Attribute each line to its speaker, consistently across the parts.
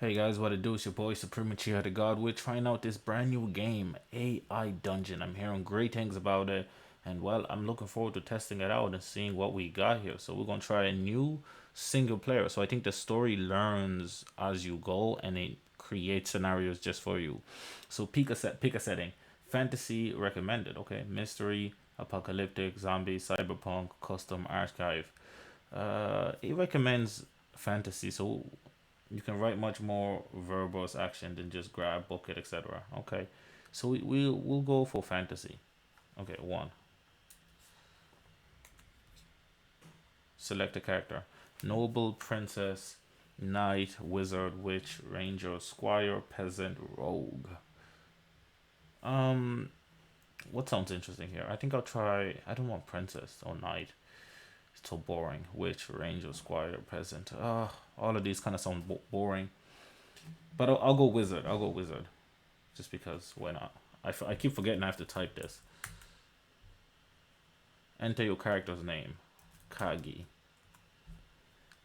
Speaker 1: Hey guys, what it do? It's your boy Supreme Uchiha the God. We're trying out this brand new game, AI Dungeon. I'm hearing great things about it, and well, I'm looking forward to testing it out and seeing what we got here. So we're gonna try a new single player. So I think the story learns as you go, and it creates scenarios just for you. So pick a setting. Fantasy recommended. Okay, mystery, apocalyptic, zombie, cyberpunk, custom, archive. It recommends fantasy, so you can write much more verbose action than just grab, bucket, etc. Okay, so we'll go for fantasy. Okay, one. Select a character: noble, princess, knight, wizard, witch, ranger, squire, peasant, rogue. Um, what sounds interesting here? I think I'll try. I don't want princess or knight. It's so boring. Witch, ranger, squire, peasant. All of these kind of sound boring. But I'll go wizard. I'll go wizard. Just because why not? I keep forgetting I have to type this. Enter your character's name. Kagi.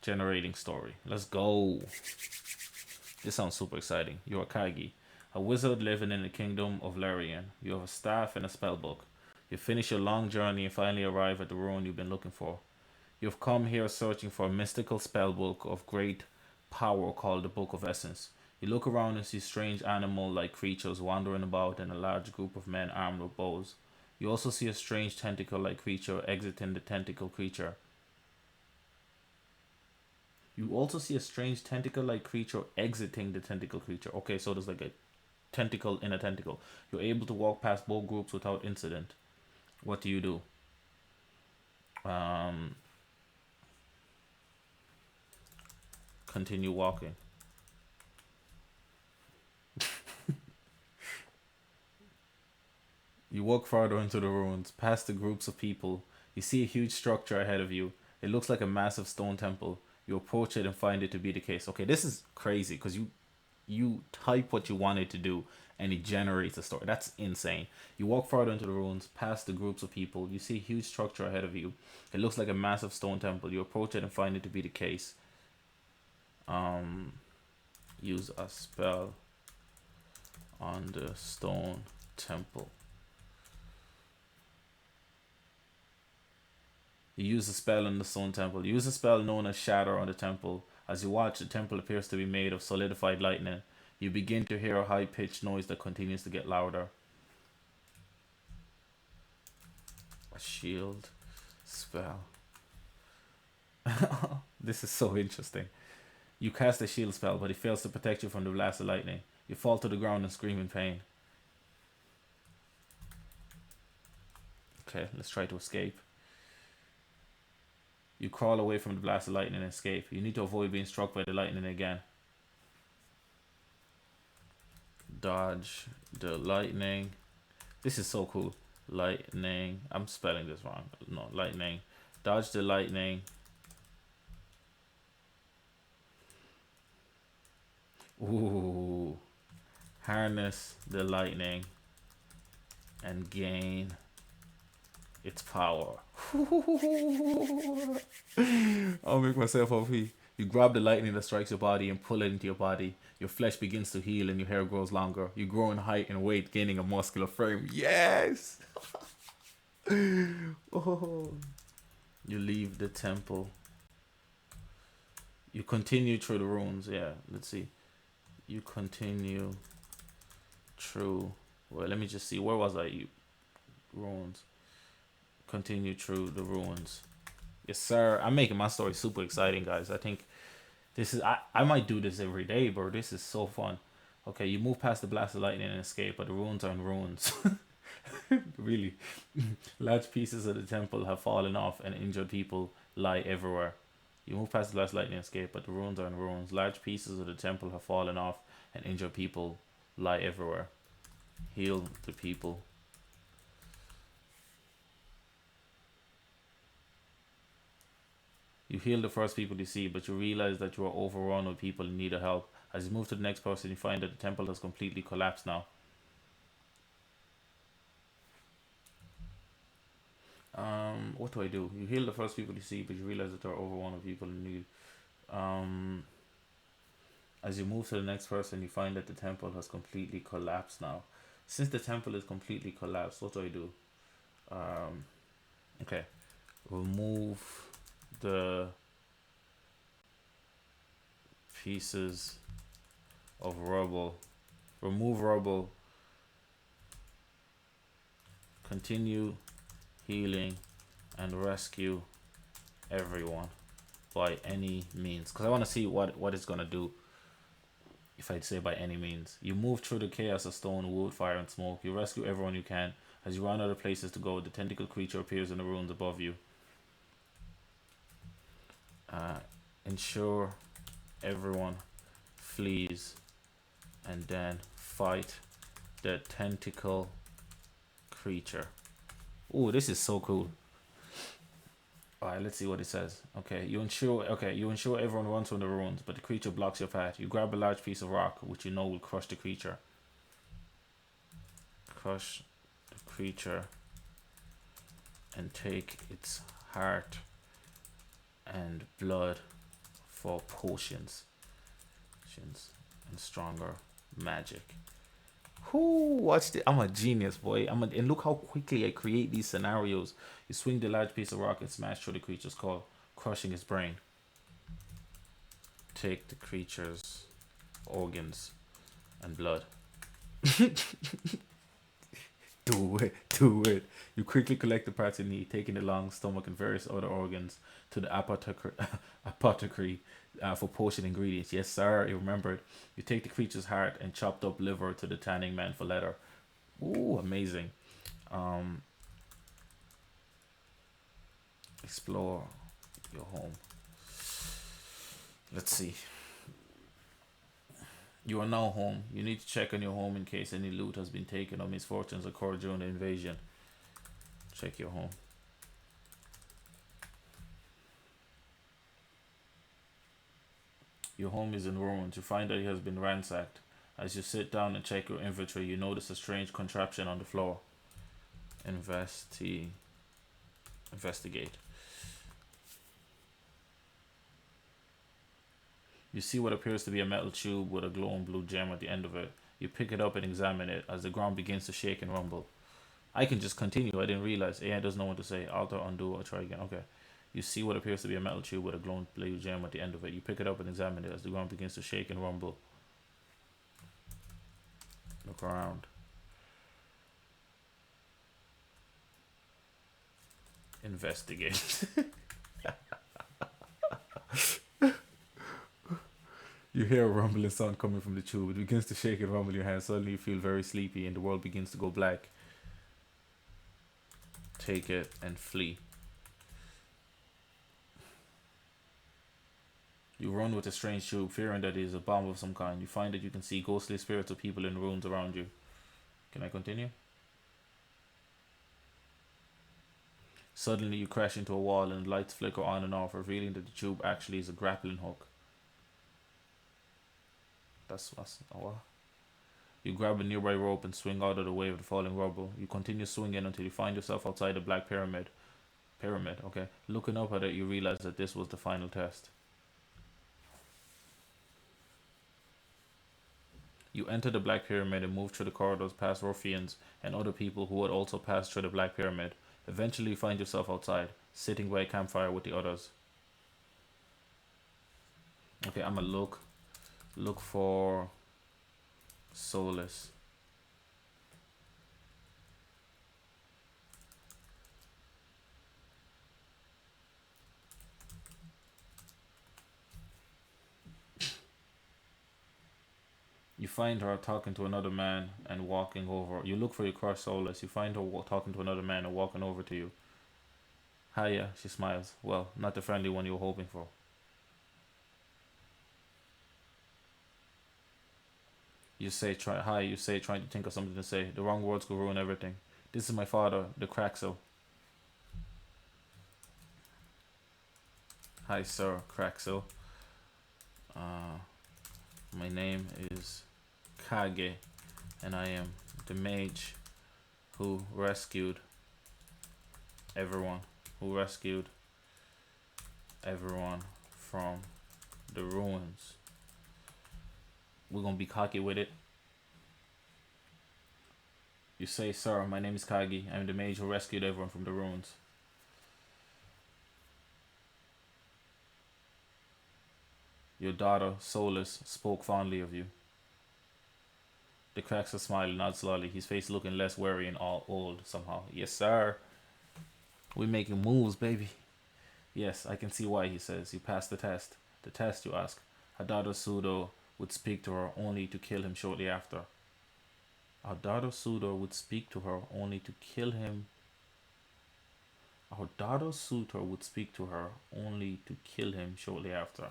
Speaker 1: Generating story. Let's go. This sounds super exciting. You're Kagi, a wizard living in the kingdom of Larian. You have a staff and a spell book. You finish your long journey and finally arrive at the ruin you've been looking for. You've come here searching for a mystical spell book of great power called the Book of Essence. You look around and see strange animal like creatures wandering about and a large group of men armed with bows. You also see a strange tentacle like creature exiting the tentacle creature. You also see a strange tentacle like creature exiting the tentacle creature. Okay, so there's like a tentacle in a tentacle. You're able to walk past both groups without incident. What do you do? Um, Continue walking. You walk farther into the ruins, past the groups of people. You see a huge structure ahead of you. It looks like a massive stone temple. You approach it and find it to be the case. Okay, this is crazy because you type what you want it to do and it generates a story. That's insane. You walk farther into the ruins, past the groups of people. You see a huge structure ahead of you. It looks like a massive stone temple. You approach it and find it to be the case. Um, Use a spell on the stone temple. You use a spell on the stone temple. Use a spell known as Shatter on the temple. As you watch, the temple appears to be made of solidified lightning. You begin to hear a high pitched noise that continues to get louder. A shield spell. This is so interesting. You cast a shield spell, but it fails to protect you from the blast of lightning. You fall to the ground and scream in pain. Okay, let's try to escape. You crawl away from the blast of lightning and escape. You need to avoid being struck by the lightning again. Dodge the lightning. This is so cool. Lightning. I'm spelling this wrong. No, lightning. Dodge the lightning. Ooh. Harness the lightning and gain its power. I'll make myself up here. You grab the lightning that strikes your body and pull it into your body. Your flesh begins to heal and your hair grows longer. You grow in height and weight, gaining a muscular frame. Yes! Oh. You leave the temple. You continue through the ruins. Yeah, let's see. You continue through. Well, let me just see. Where was I? You ruins. Continue through the ruins. Yes, sir. I'm making my story super exciting, guys. I think this is. I might do this every day, bro. This is so fun. Okay, you move past the blast of lightning and escape, but the ruins are in ruins. Really, large pieces of the temple have fallen off, and injured people lie everywhere. You move past the blast of lightning and escape, but the ruins are in ruins. Large pieces of the temple have fallen off, and injured people lie everywhere. Heal the people. You heal the first people you see, but you realize that you are overrun with people in need of help. As you move to the next person, you find that the temple has completely collapsed now. What do I do? You heal the first people you see, but you realize that there are overrun with people in need. Um, As you move to the next person, you find that the temple has completely collapsed now. Since the temple is completely collapsed, what do I do? Um, okay, remove the pieces of rubble. Remove rubble. Continue healing and rescue everyone by any means. Because I want to see what it's gonna do. If I'd say by any means, you move through the chaos of stone, wood, fire, and smoke. You rescue everyone you can. As you run out of places to go, the tentacle creature appears in the ruins above you. Uh, ensure everyone flees, and then fight the tentacle creature. Oh, this is so cool. Alright, let's see what it says. You ensure everyone runs from the ruins, but the creature blocks your path. You grab a large piece of rock, which you know will crush the creature. Crush the creature and take its heart and blood for potions. And stronger magic. Whoo, watch this. I'm a genius, boy. And look how quickly I create these scenarios. You swing the large piece of rock and smash through the creature's skull, crushing its brain. Take the creature's organs and blood. Do it. You quickly collect the parts you need, taking the lung, stomach, and various other organs to the apothecary for potion ingredients. Yes, sir, you remembered. You take the creature's heart and chopped up liver to the tanning man for leather. Ooh, amazing. Explore your home. Let's see. You are now home. You need to check on your home in case any loot has been taken or misfortunes occurred during the invasion. Check your home. Your home is in ruins. You find that it has been ransacked. As you sit down and check your inventory, you notice a strange contraption on the floor. Investigate. You see what appears to be a metal tube with a glowing blue gem at the end of it. You pick it up and examine it as the ground begins to shake and rumble. I can just continue. I didn't realize. AI doesn't know what to say. Alter, undo, or try again. Okay. You see what appears to be a metal tube with a glowing blue gem at the end of it. You pick it up and examine it as the ground begins to shake and rumble. Look around. Investigate. You hear a rumbling sound coming from the tube. It begins to shake and rumble in your hand. Suddenly you feel very sleepy and the world begins to go black. Take it and flee. You run with a strange tube, fearing that it is a bomb of some kind. You find that you can see ghostly spirits of people in ruins around you. Can I continue? Suddenly you crash into a wall and the lights flicker on and off, revealing that the tube actually is a grappling hook. That's what? You grab a nearby rope and swing out of the way of the falling rubble. You continue swinging until you find yourself outside the black pyramid. Okay. Looking up at it, you realize that this was the final test. You enter the Black Pyramid and move through the corridors past ruffians and other people who had also passed through the Black Pyramid. Eventually you find yourself outside, sitting by a campfire with the others. Okay, I'm gonna look for solace. You find her talking to another man and walking over. You look for your crush Solace. You find her talking to another man and walking over to you. Hiya, she smiles. Well, not the friendly one you were hoping for. You say, hi, you say, trying to think of something to say. The wrong words could ruin everything. This is my father, the Craxo. Hi, sir, Craxo. My name is Kage, and I am the mage who rescued everyone. From the ruins. We're gonna be cocky with it. You say, "Sir, my name is Kagi. I'm the mage who rescued everyone from the ruins. Your daughter, Solus, spoke fondly of you." The cracks a smile and nods slowly, his face looking less weary and all old somehow. "Yes, sir. We making moves, baby." "Yes, I can see why," he says. "You passed the test." "The test, you ask?" Her daughter Sudo would speak to her only to kill him shortly after. Our daughter Sudo would speak to her only to kill him. Our daughter Sutor would speak to her only to kill him shortly after.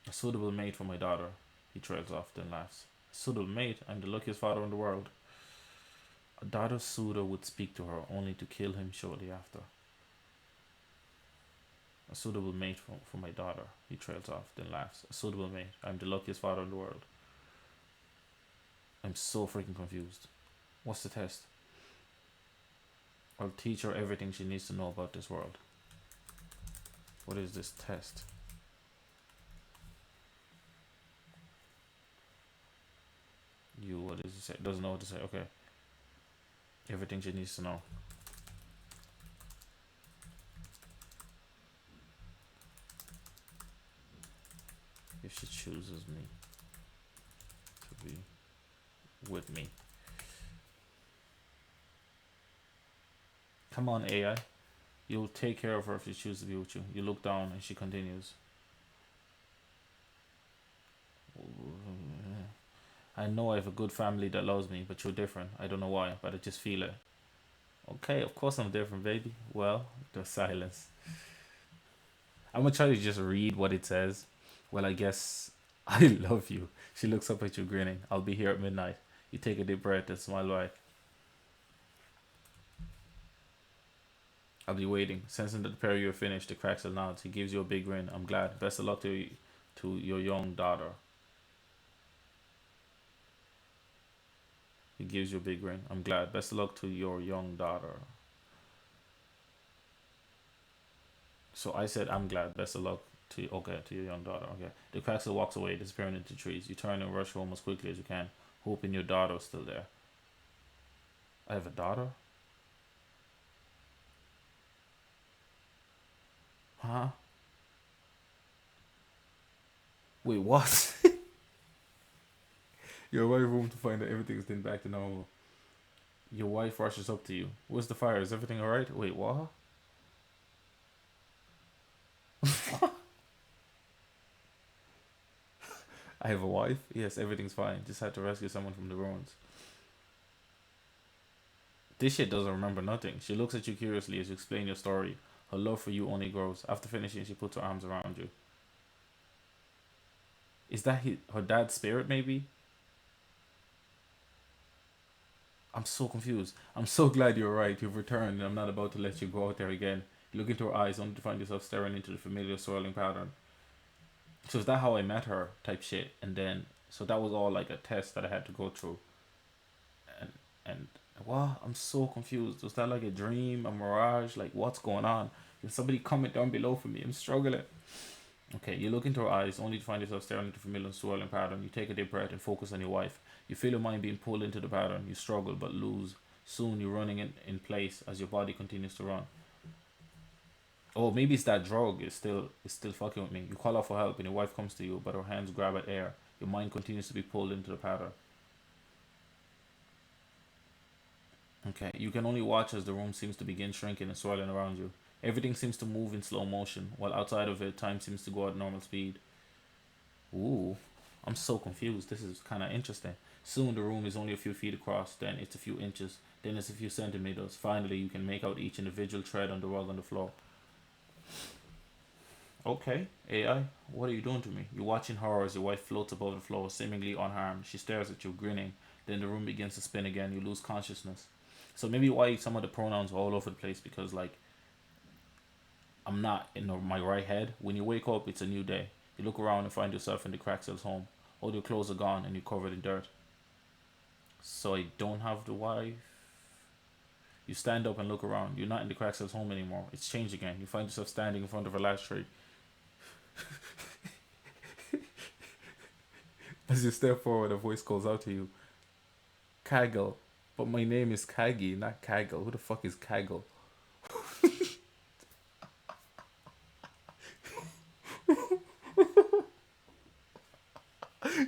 Speaker 1: A suitable mate for my daughter. He trails off, then laughs. A suitable mate? I'm the luckiest father in the world. A daughter Suda would speak to her only to kill him shortly after. A suitable mate for my daughter. He trails off, then laughs. A suitable mate. I'm the luckiest father in the world. I'm so freaking confused. What's the test? I'll teach her everything she needs to know about this world. What is this test? What does it say? Doesn't know what to say. Okay. Everything she needs to know. If she chooses me to be with me. Come on, AI. You'll take care of her if she chooses to be with you. You look down and she continues. I know I have a good family that loves me, but you're different. I don't know why, but I just feel it. Okay, of course I'm different, baby. Well, the silence. I'm gonna try to just read what it says. Well, I guess I love you. She looks up at you, grinning. I'll be here at midnight. You take a deep breath and smile back. I'll be waiting. Sensing that the pair of you are finished, the Craxel nods. He gives you a big grin. I'm glad. Best of luck to your young daughter. He gives you a big grin. I'm glad. Best of luck to your young daughter. So I said, I'm glad. Best of luck to your young daughter. Okay. The Craxel walks away, disappearing into trees. You turn and rush home as quickly as you can, hoping your daughter is still there. I have a daughter? Huh? Wait, what? Your wife home to find that everything's been back to normal. Your wife rushes up to you. Where's the fire? Is everything alright? Wait, what? I have a wife? Yes, everything's fine. Just had to rescue someone from the ruins. This shit doesn't remember nothing. She looks at you curiously as you explain your story. Her love for you only grows. After finishing, she puts her arms around you. Is that her dad's spirit, maybe? I'm so confused. I'm so glad you're right. You've returned, and I'm not about to let you go out there again. You look into her eyes only to find yourself staring into the familiar swirling pattern. So is that how I met her? Type shit. And then, so that was all like a test that I had to go through. And what? I'm so confused. Was that like a dream, a mirage? Like, what's going on? Can somebody comment down below for me? I'm struggling. Okay, you look into her eyes only to find yourself staring into the familiar swirling pattern. You take a deep breath and focus on your wife. You feel your mind being pulled into the pattern. You struggle but lose. Soon you're running in place as your body continues to run. Oh, maybe it's that drug. It's still fucking with me. You call out for help and your wife comes to you, but her hands grab at air. Your mind continues to be pulled into the pattern. Okay, you can only watch as the room seems to begin shrinking and swirling around you. Everything seems to move in slow motion, while outside of it, time seems to go at normal speed. Ooh, I'm so confused. This is kind of interesting. Soon the room is only a few feet across, then it's a few inches, then it's a few centimeters. Finally, you can make out each individual thread on the rug on the floor. Okay, AI, what are you doing to me? You watch in horror as your wife floats above the floor, seemingly unharmed. She stares at you, grinning. Then the room begins to spin again. You lose consciousness. So maybe why some of the pronouns are all over the place because like I'm not in my right head. When you wake up, it's a new day. You look around and find yourself in the Cracksel's home. All your clothes are gone and you're covered in dirt. So I don't have the wife. You stand up and look around. You're not in the Craxel's home anymore. It's changed again. You find yourself standing in front of a large tree. As you step forward, a voice calls out to you, Kaggle. But my name is Kagi, not Kaggle. Who the fuck is Kaggle?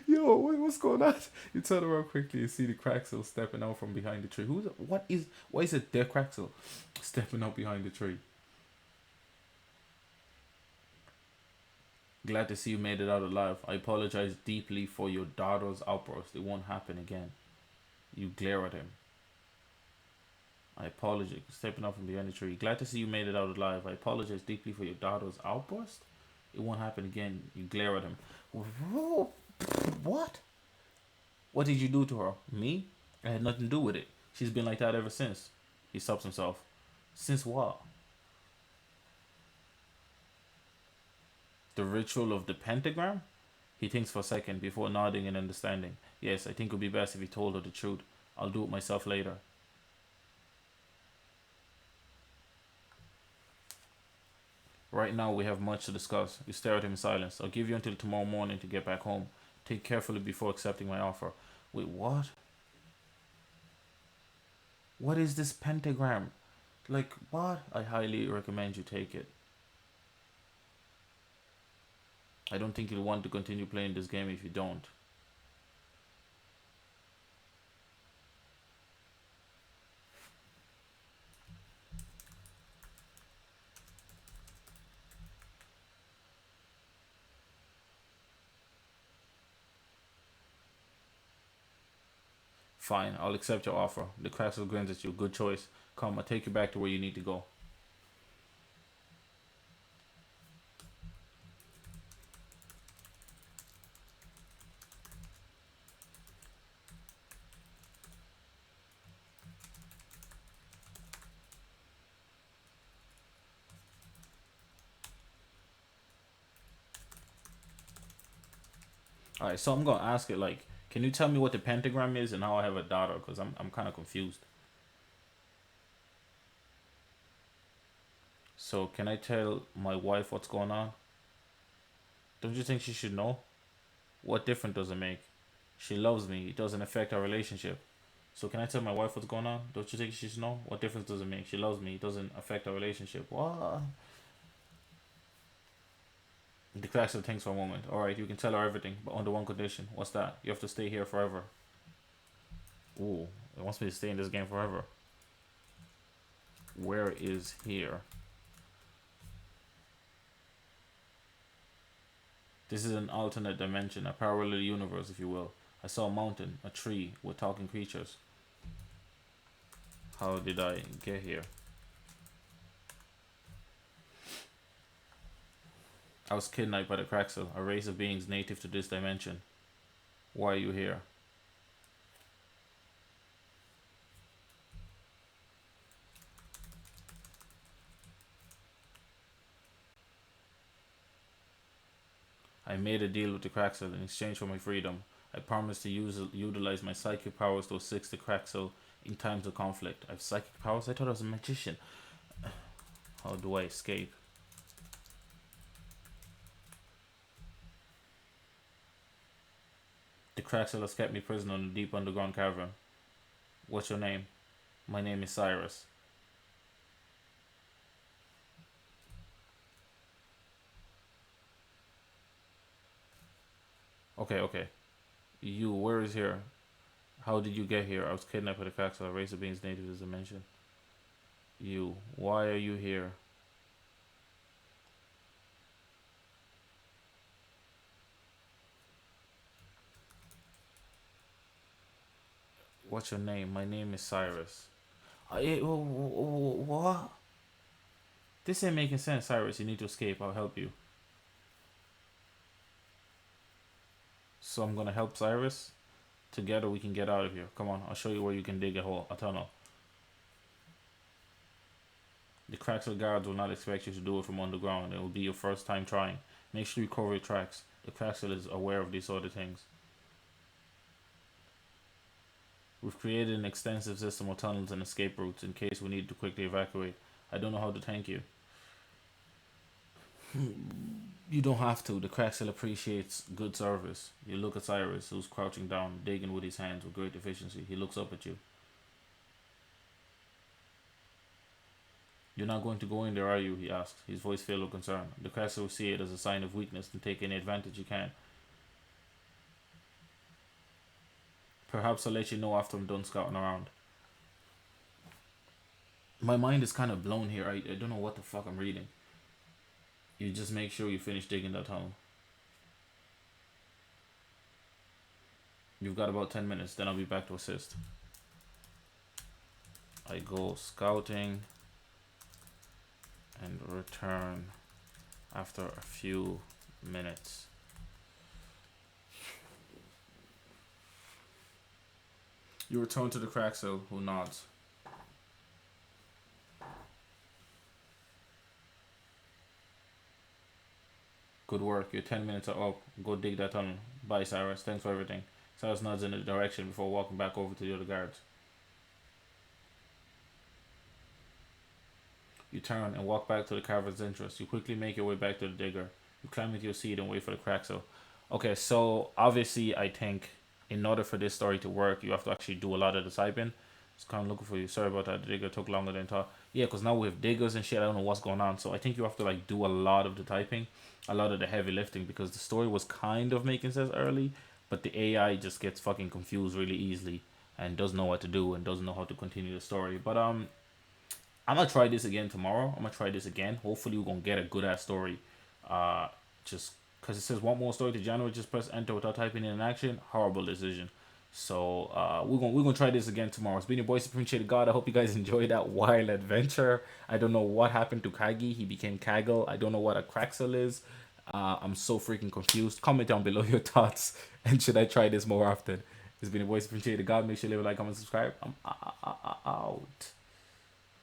Speaker 1: Yo, what's going on? You turn around quickly. You see the Craxel stepping out from behind the tree. Why is it their Craxel stepping out behind the tree? Glad to see you made it out alive. I apologize deeply for your daughter's outburst. It won't happen again. You glare at him. I apologize. Stepping out from behind the tree. Glad to see you made it out alive. I apologize deeply for your daughter's outburst. It won't happen again. You glare at him. What? What did you do to her? Me? I had nothing to do with it. She's been like that ever since. He stops himself. Since what? The ritual of the pentagram? He thinks for a second before nodding in understanding. Yes, I think it would be best if he told her the truth. I'll do it myself later. Right now we have much to discuss. You stare at him in silence. I'll give you until tomorrow morning to get back home. Think carefully before accepting my offer. Wait, what? What is this pentagram? Like, what? I highly recommend you take it. I don't think you'll want to continue playing this game if you don't. Fine, I'll accept your offer. The Craxel grins at you. Good choice. Come, I'll take you back to where you need to go. Alright, so I'm gonna ask it like, can you tell me what the pentagram is and how I have a daughter? Because I'm kind of confused. So, can I tell my wife what's going on? Don't you think she should know? What difference does it make? She loves me. It doesn't affect our relationship. So, can I tell my wife what's going on? Don't you think she should know? What difference does it make? She loves me. It doesn't affect our relationship. What? The Craxel thinks for a moment. Alright, you can tell her everything, but under one condition. What's that? You have to stay here forever. Ooh, it wants me to stay in this game forever. Where is here? This is an alternate dimension, a parallel universe, if you will. I saw a mountain, a tree with talking creatures. How did I get here? I was kidnapped by the Craxel, a race of beings native to this dimension. Why are you here? I made a deal with the Craxel in exchange for my freedom. I promised to utilize my psychic powers to assist the Craxel in times of conflict. I have psychic powers? I thought I was a magician. How do I escape? The Craxel has kept me prisoner in a deep underground cavern. What's your name? My name is Cyrus. Okay. You, where is here? How did you get here? I was kidnapped by the Craxel, a race of beings native to this dimension. You, why are you here? What's your name? My name is Cyrus. What? This ain't making sense, Cyrus. You need to escape. I'll help you. So I'm gonna help Cyrus. Together we can get out of here. Come on, I'll show you where you can dig a tunnel. The Craxel guards will not expect you to do it from underground. It will be your first time trying. Make sure you cover your tracks. The Craxel is aware of these sort of things. We've created an extensive system of tunnels and escape routes in case we need to quickly evacuate. I don't know how to thank you. You don't have to. The crack still appreciates good service. You look at Cyrus, who's crouching down, digging with his hands with great efficiency. He looks up at you. You're not going to go in there, are you? He asks, his voice filled with concern. The crack will see it as a sign of weakness and take any advantage you can. Perhaps I'll let you know after I'm done scouting around. My mind is kind of blown here. I don't know what the fuck I'm reading. You just make sure you finish digging that tunnel. You've got about 10 minutes, then I'll be back to assist. I go scouting and return after a few minutes. You return to the Craxel, who nods. Good work. Your 10 minutes are up. Go dig that tunnel. Bye, Cyrus. Thanks for everything. Cyrus nods in the direction before walking back over to the other guards. You turn and walk back to the cavern's entrance. You quickly make your way back to the digger. You climb into your seat and wait for the Craxel. Okay, so obviously I think in order for this story to work, you have to actually do a lot of the typing. Just kind of looking for you. Sorry about that. The digger took longer than thought. Yeah, because now we have diggers and shit. I don't know what's going on. So I think you have to like do a lot of the typing, a lot of the heavy lifting, because the story was kind of making sense early, but the AI just gets fucking confused really easily and doesn't know what to do and doesn't know how to continue the story. But I'm gonna try this again tomorrow. I'm gonna try this again. Hopefully we're gonna get a good ass story. Just because it says want more story to generate, just press enter without typing in an action. Horrible decision. So we're gonna try this again tomorrow. It's been your boy Appreciated God. I hope you guys enjoyed that wild adventure. I don't know what happened to Kagi. He became Kaggle. I don't know what a Craxel is. I'm so freaking confused. Comment down below your thoughts. And should I try this more often? It's been your boy Appreciated God. Make sure you leave a like, comment, subscribe. I'm out.